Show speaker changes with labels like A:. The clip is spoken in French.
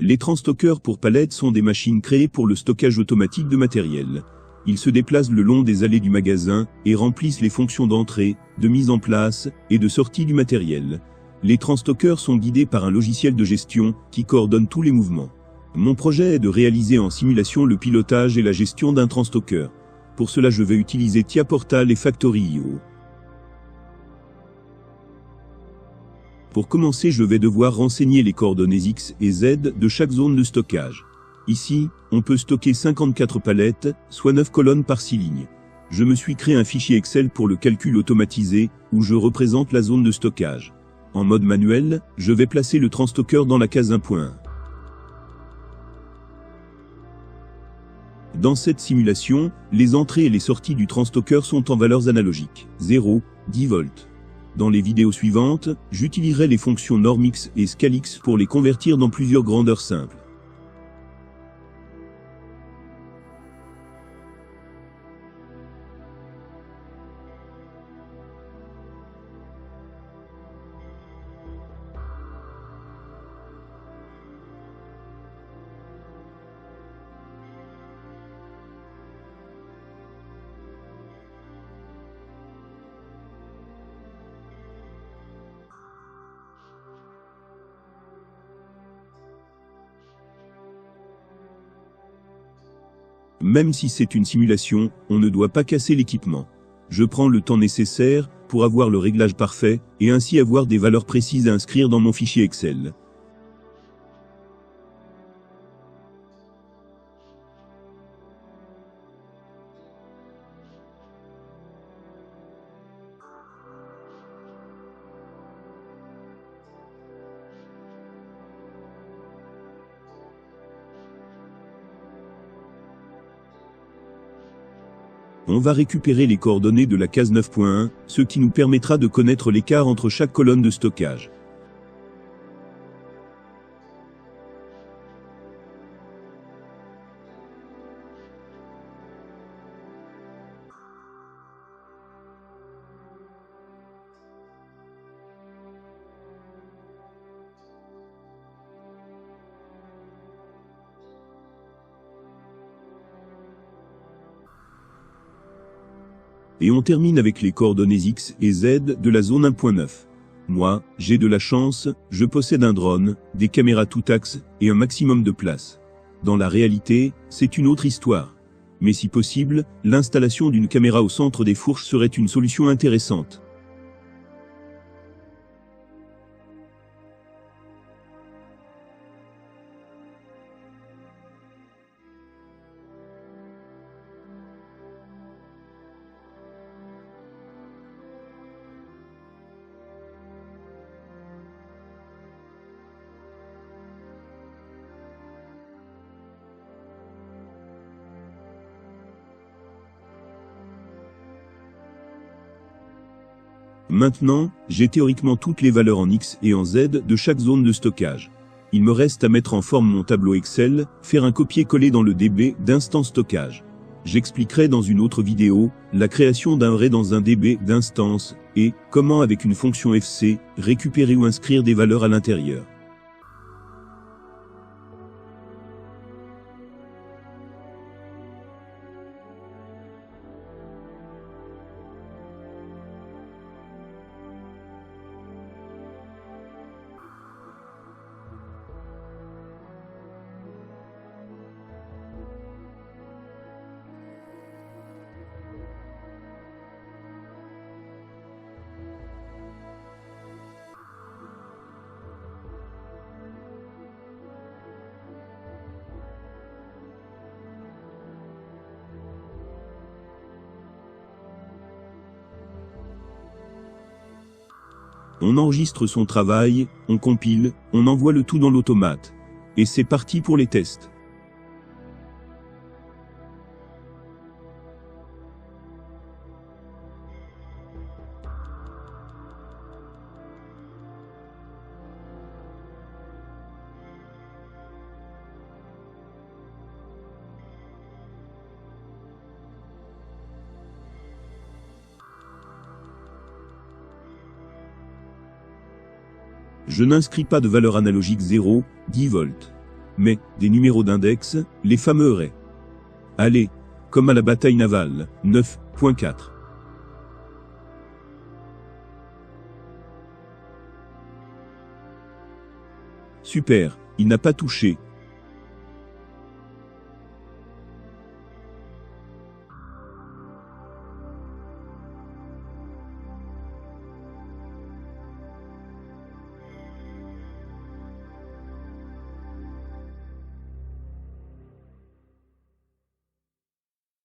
A: Les transstockers pour palettes sont des machines créées pour le stockage automatique de matériel. Ils se déplacent le long des allées du magasin et remplissent les fonctions d'entrée, de mise en place et de sortie du matériel. Les transstockers sont guidés par un logiciel de gestion qui coordonne tous les mouvements. Mon projet est de réaliser en simulation le pilotage et la gestion d'un transstocker. Pour cela, je vais utiliser TIA Portal et Factory.io. Pour commencer, je vais devoir renseigner les coordonnées X et Z de chaque zone de stockage. Ici, on peut stocker 54 palettes, soit 9 colonnes par 6 lignes. Je me suis créé un fichier Excel pour le calcul automatisé, où je représente la zone de stockage. En mode manuel, je vais placer le transstocker dans la case 1.1. Dans cette simulation, les entrées et les sorties du transstocker sont en valeurs analogiques, 0, 10 volts. Dans les vidéos suivantes, j'utiliserai les fonctions NormX et ScaleX pour les convertir dans plusieurs grandeurs simples. Même si c'est une simulation, on ne doit pas casser l'équipement. Je prends le temps nécessaire pour avoir le réglage parfait et ainsi avoir des valeurs précises à inscrire dans mon fichier Excel. On va récupérer les coordonnées de la case 9.1, ce qui nous permettra de connaître l'écart entre chaque colonne de stockage. Et on termine avec les coordonnées X et Z de la zone 1.9. Moi, j'ai de la chance, je possède un drone, des caméras tout axe et un maximum de place. Dans la réalité, c'est une autre histoire. Mais si possible, l'installation d'une caméra au centre des fourches serait une solution intéressante. Maintenant, j'ai théoriquement toutes les valeurs en X et en Z de chaque zone de stockage. Il me reste à mettre en forme mon tableau Excel, faire un copier-coller dans le DB d'instance stockage. J'expliquerai dans une autre vidéo la création d'un array dans un DB d'instance et comment avec une fonction FC récupérer ou inscrire des valeurs à l'intérieur. On enregistre son travail, on compile, on envoie le tout dans l'automate. Et c'est parti pour les tests. Je n'inscris pas de valeur analogique 0, 10 volts. mais, des numéros d'index, les fameux raies. Allez, comme à la bataille navale, 9.4. Super, il n'a pas touché,